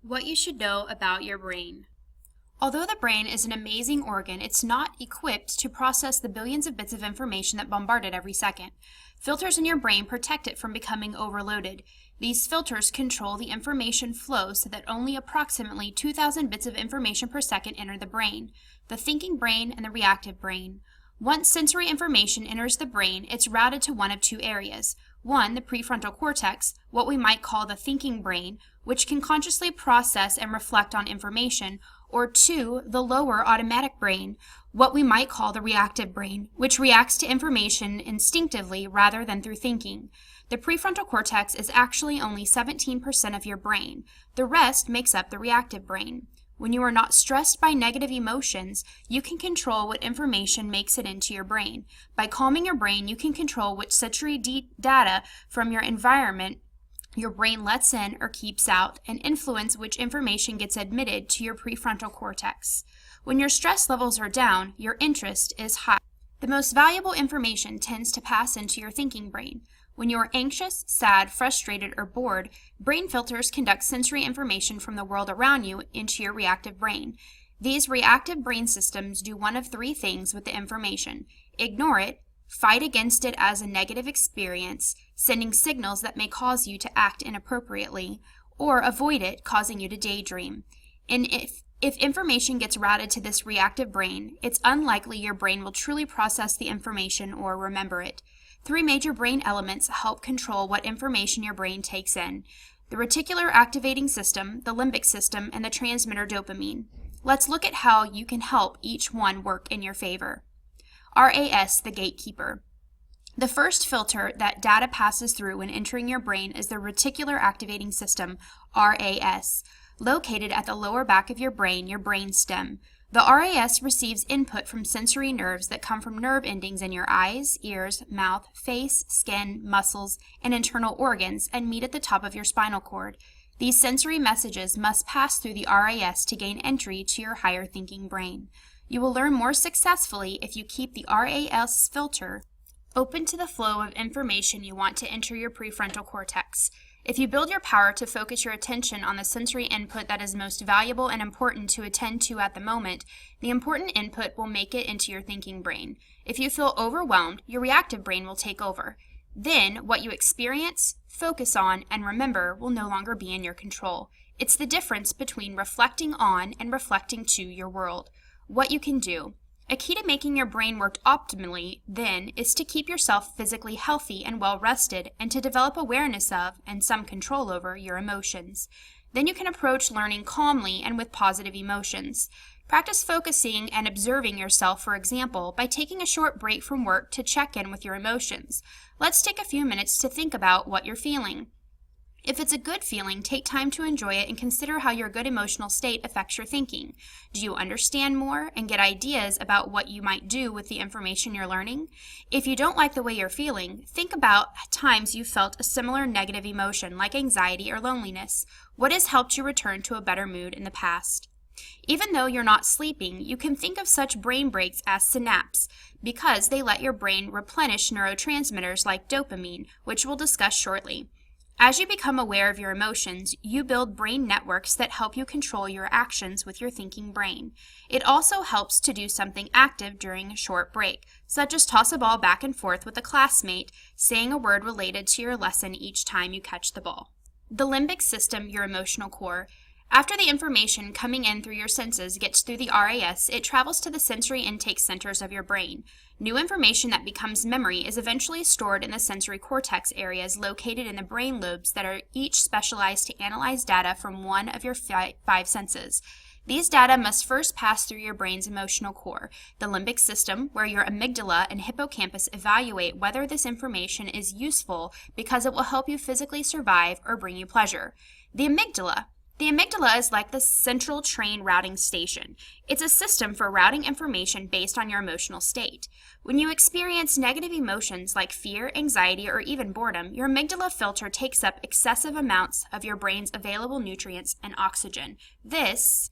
What you should know about your brain. Although the brain is an amazing organ, it's not equipped to process the billions of bits of information that bombard it every second. Filters in your brain protect it from becoming overloaded. These filters control the information flow so that only approximately 2,000 bits of information per second enter the brain, the thinking brain and the reactive brain. Once sensory information enters the brain, it's routed to one of two areas. One, the prefrontal cortex, what we might call the thinking brain, which can consciously process and reflect on information, or two, the lower automatic brain, what we might call the reactive brain, which reacts to information instinctively rather than through thinking. The prefrontal cortex is actually only 17% of your brain. The rest makes up the reactive brain. When you are not stressed by negative emotions, you can control what information makes it into your brain. By calming your brain, you can control which sensory data from your environment your brain lets in or keeps out, and influence which information gets admitted to your prefrontal cortex. When your stress levels are down, your interest is high. The most valuable information tends to pass into your thinking brain. When you are anxious, sad, frustrated, or bored, brain filters conduct sensory information from the world around you into your reactive brain. These reactive brain systems do one of three things with the information: ignore it, fight against it as a negative experience, sending signals that may cause you to act inappropriately, or avoid it, causing you to daydream. And if information gets routed to this reactive brain, it's unlikely your brain will truly process the information or remember it. Three major brain elements help control what information your brain takes in: the reticular activating system, the limbic system, and the transmitter dopamine. Let's look at how you can help each one work in your favor. RAS, the gatekeeper. The first filter that data passes through when entering your brain is the reticular activating system, RAS, located at the lower back of your brain stem. The RAS receives input from sensory nerves that come from nerve endings in your eyes, ears, mouth, face, skin, muscles, and internal organs and meet at the top of your spinal cord. These sensory messages must pass through the RAS to gain entry to your higher thinking brain. You will learn more successfully if you keep the RAS filter open to the flow of information you want to enter your prefrontal cortex. If you build your power to focus your attention on the sensory input that is most valuable and important to attend to at the moment, the important input will make it into your thinking brain. If you feel overwhelmed, your reactive brain will take over. Then, what you experience, focus on, and remember will no longer be in your control. It's the difference between reflecting on and reflecting to your world. What you can do. A key to making your brain work optimally, then, is to keep yourself physically healthy and well rested, and to develop awareness of, and some control over, your emotions. Then you can approach learning calmly and with positive emotions. Practice focusing and observing yourself, for example, by taking a short break from work to check in with your emotions. Let's take a few minutes to think about what you're feeling. If it's a good feeling, take time to enjoy it and consider how your good emotional state affects your thinking. Do you understand more and get ideas about what you might do with the information you're learning? If you don't like the way you're feeling, think about times you felt a similar negative emotion like anxiety or loneliness. What has helped you return to a better mood in the past? Even though you're not sleeping, you can think of such brain breaks as synapses because they let your brain replenish neurotransmitters like dopamine, which we'll discuss shortly. As you become aware of your emotions, you build brain networks that help you control your actions with your thinking brain. It also helps to do something active during a short break, such as toss a ball back and forth with a classmate, saying a word related to your lesson each time you catch the ball. The limbic system, your emotional core. After the information coming in through your senses gets through the RAS, it travels to the sensory intake centers of your brain. New information that becomes memory is eventually stored in the sensory cortex areas located in the brain lobes that are each specialized to analyze data from one of your five senses. These data must first pass through your brain's emotional core, the limbic system, where your amygdala and hippocampus evaluate whether this information is useful because it will help you physically survive or bring you pleasure. The amygdala is like the central train routing station. It's a system for routing information based on your emotional state. When you experience negative emotions like fear, anxiety, or even boredom, your amygdala filter takes up excessive amounts of your brain's available nutrients and oxygen. This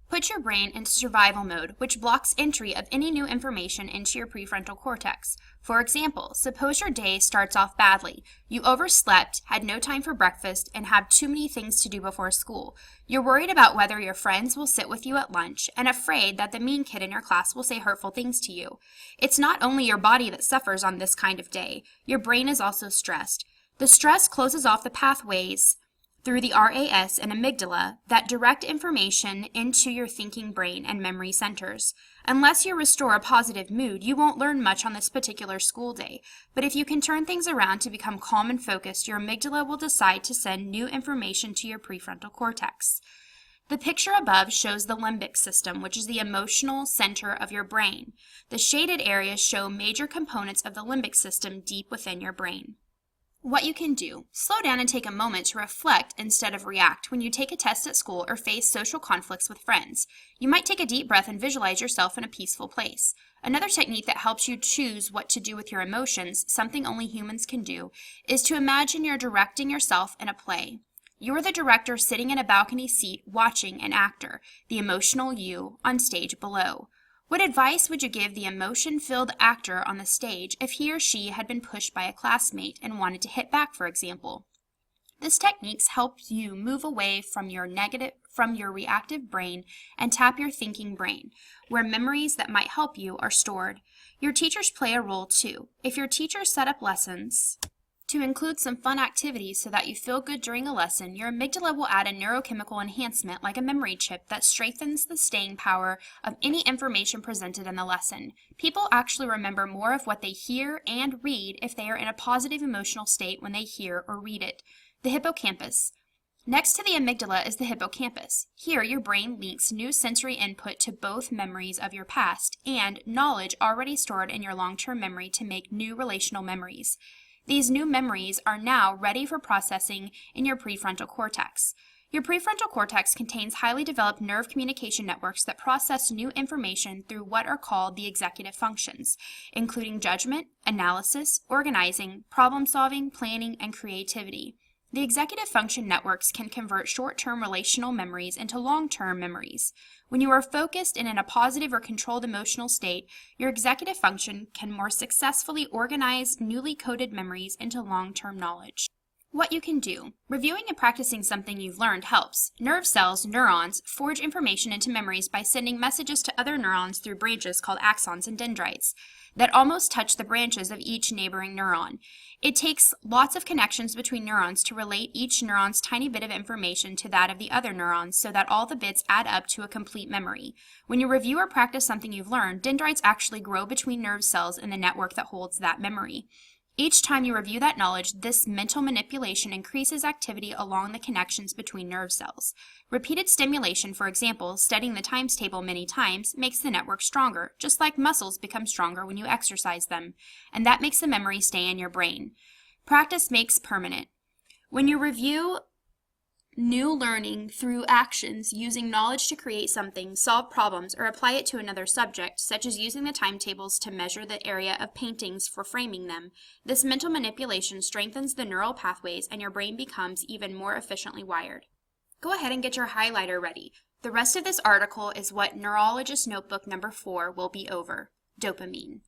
Put your brain into survival mode, which blocks entry of any new information into your prefrontal cortex. For example, suppose your day starts off badly. You overslept, had no time for breakfast, and have too many things to do before school. You're worried about whether your friends will sit with you at lunch and afraid that the mean kid in your class will say hurtful things to you. It's not only your body that suffers on this kind of day. Your brain is also stressed. The stress closes off the pathways through the RAS and amygdala that direct information into your thinking brain and memory centers. Unless you restore a positive mood, you won't learn much on this particular school day. But if you can turn things around to become calm and focused, your amygdala will decide to send new information to your prefrontal cortex. The picture above shows the limbic system, which is the emotional center of your brain. The shaded areas show major components of the limbic system deep within your brain. What you can do: slow down and take a moment to reflect instead of react when you take a test at school or face social conflicts with friends. You might take a deep breath and visualize yourself in a peaceful place. Another technique that helps you choose what to do with your emotions, something only humans can do, is to imagine you're directing yourself in a play. You're the director sitting in a balcony seat watching an actor, the emotional you, on stage below. What advice would you give the emotion-filled actor on the stage if he or she had been pushed by a classmate and wanted to hit back, for example? This technique helps you move away from your reactive brain and tap your thinking brain, where memories that might help you are stored. Your teachers play a role too. If your teachers set up lessons to include some fun activities so that you feel good during a lesson, your amygdala will add a neurochemical enhancement like a memory chip that strengthens the staying power of any information presented in the lesson. People actually remember more of what they hear and read if they are in a positive emotional state when they hear or read it. The hippocampus. Next to the amygdala is the hippocampus. Here, your brain links new sensory input to both memories of your past and knowledge already stored in your long-term memory to make new relational memories. These new memories are now ready for processing in your prefrontal cortex. Your prefrontal cortex contains highly developed nerve communication networks that process new information through what are called the executive functions, including judgment, analysis, organizing, problem-solving, planning, and creativity. The executive function networks can convert short-term relational memories into long-term memories. When you are focused and in a positive or controlled emotional state, your executive function can more successfully organize newly coded memories into long-term knowledge. What you can do: reviewing and practicing something you've learned helps. Nerve cells, neurons, forge information into memories by sending messages to other neurons through branches called axons and dendrites that almost touch the branches of each neighboring neuron. It takes lots of connections between neurons to relate each neuron's tiny bit of information to that of the other neurons so that all the bits add up to a complete memory. When you review or practice something you've learned, dendrites actually grow between nerve cells in the network that holds that memory. Each time you review that knowledge, this mental manipulation increases activity along the connections between nerve cells. Repeated stimulation, for example, studying the times table many times, makes the network stronger, just like muscles become stronger when you exercise them, and that makes the memory stay in your brain. Practice makes permanent. When you review new learning through actions, using knowledge to create something, solve problems, or apply it to another subject, such as using the timetables to measure the area of paintings for framing them, this mental manipulation strengthens the neural pathways and your brain becomes even more efficiently wired. Go ahead and get your highlighter ready. The rest of this article is what Neurologist Notebook number 4 will be over. Dopamine.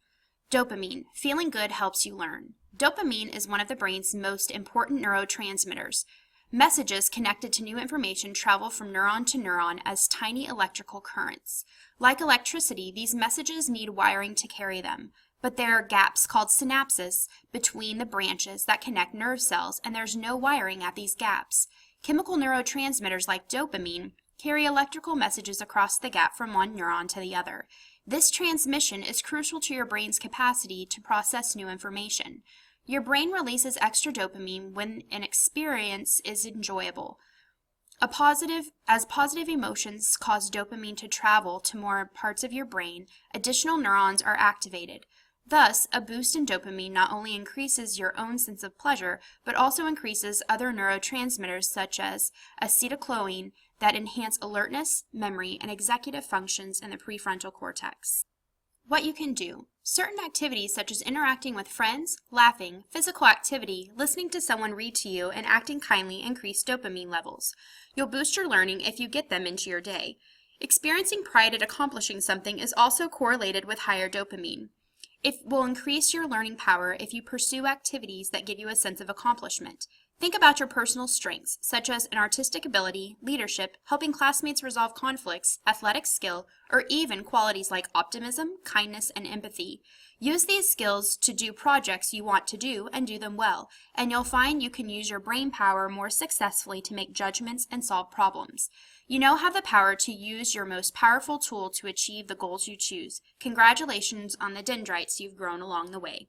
Dopamine. Feeling good helps you learn. Dopamine is one of the brain's most important neurotransmitters. Messages connected to new information travel from neuron to neuron as tiny electrical currents. Like electricity, these messages need wiring to carry them, but there are gaps called synapses between the branches that connect nerve cells, and there's no wiring at these gaps. Chemical neurotransmitters like dopamine carry electrical messages across the gap from one neuron to the other. This transmission is crucial to your brain's capacity to process new information. Your brain releases extra dopamine when an experience is enjoyable. As positive emotions cause dopamine to travel to more parts of your brain, additional neurons are activated. Thus, a boost in dopamine not only increases your own sense of pleasure, but also increases other neurotransmitters such as acetylcholine that enhance alertness, memory, and executive functions in the prefrontal cortex. What you can do: certain activities such as interacting with friends, laughing, physical activity, listening to someone read to you, and acting kindly increase dopamine levels. You'll boost your learning if you get them into your day. Experiencing pride at accomplishing something is also correlated with higher dopamine. It will increase your learning power if you pursue activities that give you a sense of accomplishment. Think about your personal strengths, such as an artistic ability, leadership, helping classmates resolve conflicts, athletic skill, or even qualities like optimism, kindness, and empathy. Use these skills to do projects you want to do and do them well, and you'll find you can use your brain power more successfully to make judgments and solve problems. You now have the power to use your most powerful tool to achieve the goals you choose. Congratulations on the dendrites you've grown along the way.